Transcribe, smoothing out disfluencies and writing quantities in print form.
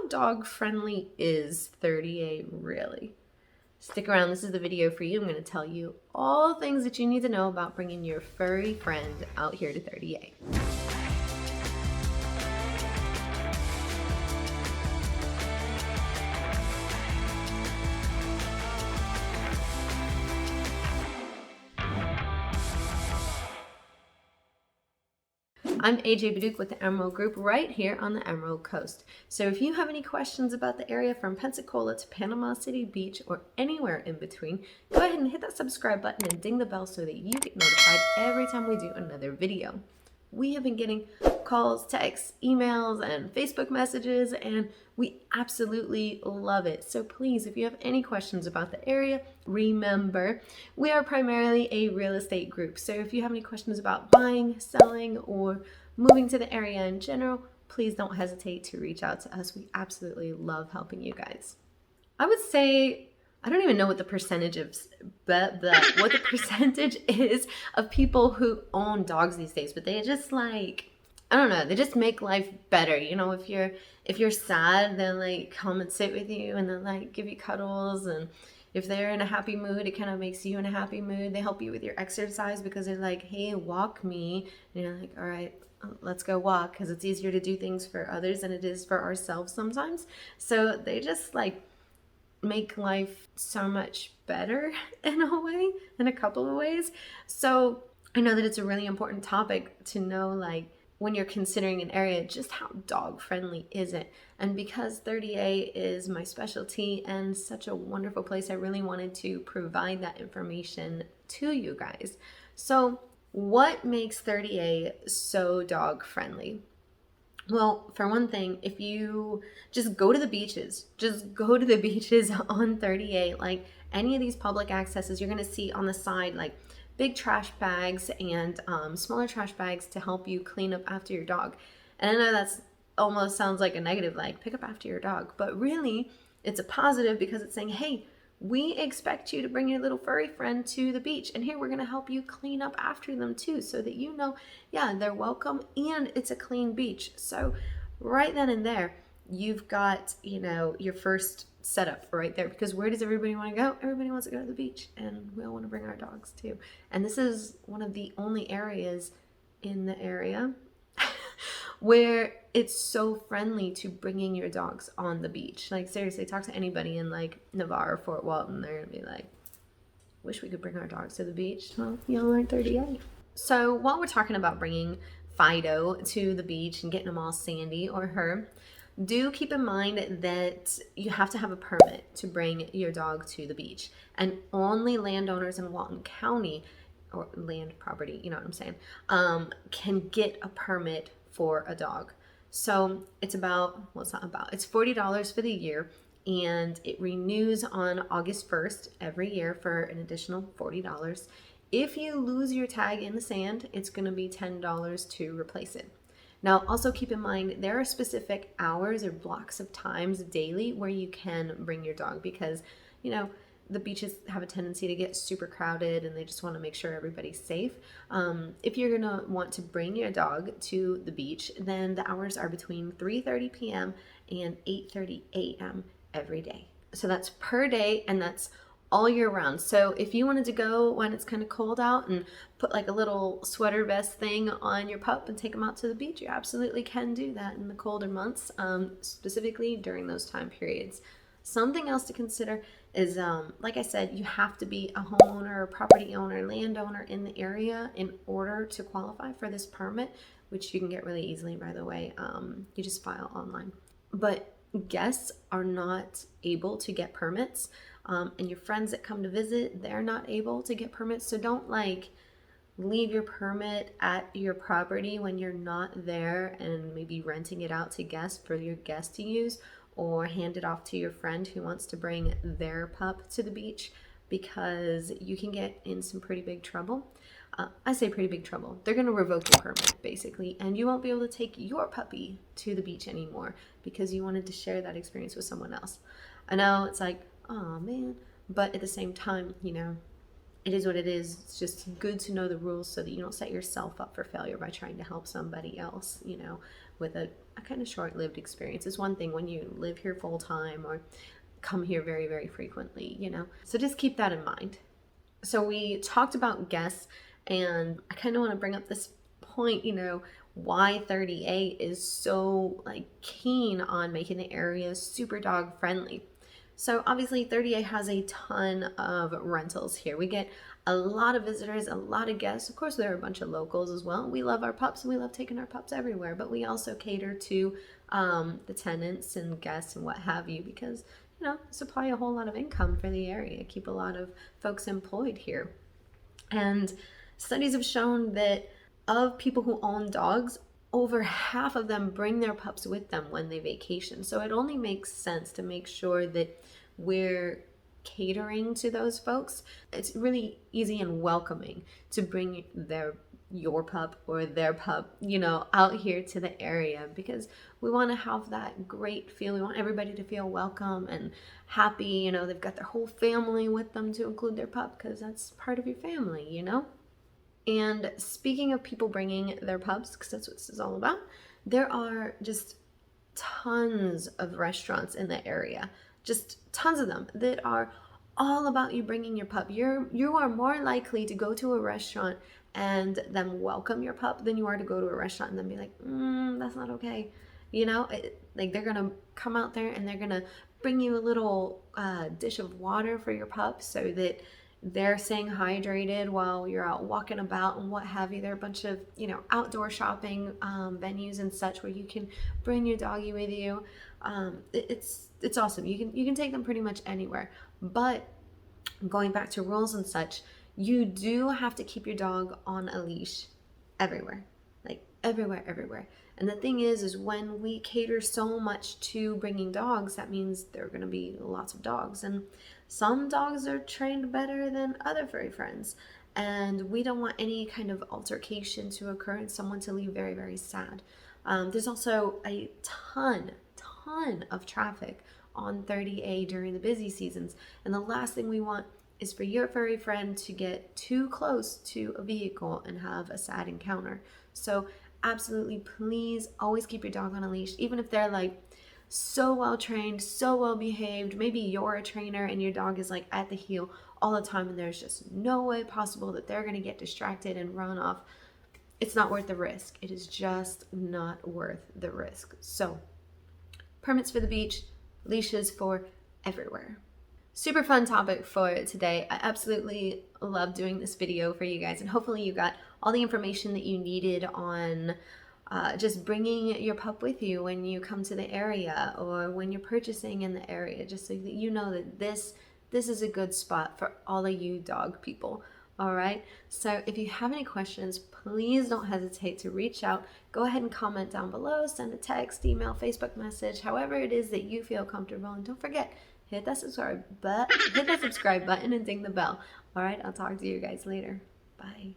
how dog friendly is 30A really? Stick around, this is the video for you. I'm going to tell you all things that you need to know about bringing your furry friend out here to 30A. I'm AJ Baduke with the Emerald Group right here on the Emerald Coast. So if you have any questions about the area from Pensacola to Panama City Beach or anywhere in between, go ahead and hit that subscribe button and ding the bell so that you get notified every time we do another video. We have been getting calls, texts, emails, and Facebook messages, and we absolutely love it. So please, if you have any questions about the area, remember, we are primarily a real estate group. So if you have any questions about buying, selling, or moving to the area in general, please don't hesitate to reach out to us. We absolutely love helping you guys. I would say, I don't even know what the percentage is of people who own dogs these days, but they just like, I don't know, they just make life better. You know, if you're sad, they'll like come and sit with you and they'll like give you cuddles, and if they're in a happy mood, it kind of makes you in a happy mood. They help you with your exercise because they're like, hey, walk me. And you're like, all right, let's go walk, because it's easier to do things for others than it is for ourselves sometimes. So they just like make life so much better in a way, in a couple of ways. So I know that it's a really important topic to know, like when you're considering an area, just how dog friendly is it? And because 30A is my specialty and such a wonderful place, I really wanted to provide that information to you guys. So what makes 30A so dog friendly? Well, for one thing, if you just go to the beaches, on 38, like any of these public accesses, you're going to see on the side, like big trash bags and smaller trash bags to help you clean up after your dog. And I know that's almost sounds like a negative, like pick up after your dog, but really it's a positive because it's saying, hey, we expect you to bring your little furry friend to the beach, and here we're going to help you clean up after them too, so that you know, yeah, they're welcome and it's a clean beach. So right then and there, you've got, you know, your first setup right there, because where does everybody want to go? Everybody wants to go to the beach, and we all want to bring our dogs too. And this is one of the only areas in the area where it's so friendly to bringing your dogs on the beach. Like seriously, talk to anybody in like Navarre or Fort Walton, they're gonna be like, wish we could bring our dogs to the beach. Well, y'all aren't 38. So while we're talking about bringing Fido to the beach and getting them all sandy, or her, do keep in mind that you have to have a permit to bring your dog to the beach, and only landowners in Walton County, or land property, you know what I'm saying, can get a permit for a dog. So it's about, well, it's not about, it's $40 for the year, and it renews on August 1st every year for an additional $40. If you lose your tag in the sand, it's going to be $10 to replace it. Now, also keep in mind, there are specific hours or blocks of times daily where you can bring your dog, because, you know, the beaches have a tendency to get super crowded and they just want to make sure everybody's safe. If you're going to want to bring your dog to the beach, then the hours are between 3:30 p.m. and 8:30 a.m. every day. So that's per day, and that's all year round. So if you wanted to go when it's kind of cold out and put like a little sweater vest thing on your pup and take them out to the beach, you absolutely can do that in the colder months, specifically during those time periods. Something else to consider is, like I said, you have to be a homeowner, a property owner, landowner in the area in order to qualify for this permit, which you can get really easily, by the way. You just file online. But guests are not able to get permits, and your friends that come to visit, they're not able to get permits. So don't like leave your permit at your property when you're not there and maybe renting it out to guests for your guests to use, or hand it off to your friend who wants to bring their pup to the beach, because you can get in some pretty big trouble. I say pretty big trouble. They're going to revoke your permit, basically, and you won't be able to take your puppy to the beach anymore because you wanted to share that experience with someone else. I know it's like, oh man, but at the same time, you know, it is what it is. It's just good to know the rules so that you don't set yourself up for failure by trying to help somebody else, you know, with a a kind of short-lived experience. It's one thing when you live here full time or come here very, very frequently, you know? So just keep that in mind. So we talked about guests, and I kind of want to bring up this point, you know, why 38 is so like keen on making the area super dog friendly. So obviously 38 has a ton of rentals here. We get a lot of visitors, a lot of guests. Of course, there are a bunch of locals as well. We love our pups and we love taking our pups everywhere, but we also cater to the tenants and guests and what have you, because, you know, supply a whole lot of income for the area, keep a lot of folks employed here. And studies have shown that of people who own dogs, over half of them bring their pups with them when they vacation. So it only makes sense to make sure that we're catering to those folks. It's really easy and welcoming to bring your pup or their pup, you know, out here to the area, because we want to have that great feel. We want everybody to feel welcome and happy. You know, they've got their whole family with them, to include their pup, because that's part of your family, you know. And speaking of people bringing their pups, because that's what this is all about, there are just tons of restaurants in the area, just tons of them, that are all about you bringing your pup. You are more likely to go to a restaurant and then welcome your pup than you are to go to a restaurant and then be like, that's not okay. You know, like they're gonna come out there and they're gonna bring you a little dish of water for your pup so that they're staying hydrated while you're out walking about and what have you. There are a bunch of, you know, outdoor shopping venues and such where you can bring your doggy with you. It's awesome. You can take them pretty much anywhere. But going back to rules and such, you do have to keep your dog on a leash everywhere, like everywhere. And the thing is when we cater so much to bringing dogs, that means there are going to be lots of dogs, and some dogs are trained better than other furry friends, and we don't want any kind of altercation to occur and someone to leave very, very sad. There's also a ton of traffic on 30A during the busy seasons, and the last thing we want is for your furry friend to get too close to a vehicle and have a sad encounter. So absolutely, please always keep your dog on a leash, even if they're like so well trained, so well behaved. Maybe you're a trainer and your dog is like at the heel all the time and there's just no way possible that they're going to get distracted and run off. It's not worth the risk. It is just not worth the risk. So permits for the beach, leashes for everywhere. Super fun topic for today. I absolutely love doing this video for you guys, and hopefully you got all the information that you needed on just bringing your pup with you when you come to the area or when you're purchasing in the area, just so that you know that this is a good spot for all of you dog people. All right, so if you have any questions, please don't hesitate to reach out. Go ahead and comment down below, send a text, email, Facebook message, however it is that you feel comfortable. And don't forget, hit that subscribe button and ding the bell. All right, I'll talk to you guys later. Bye.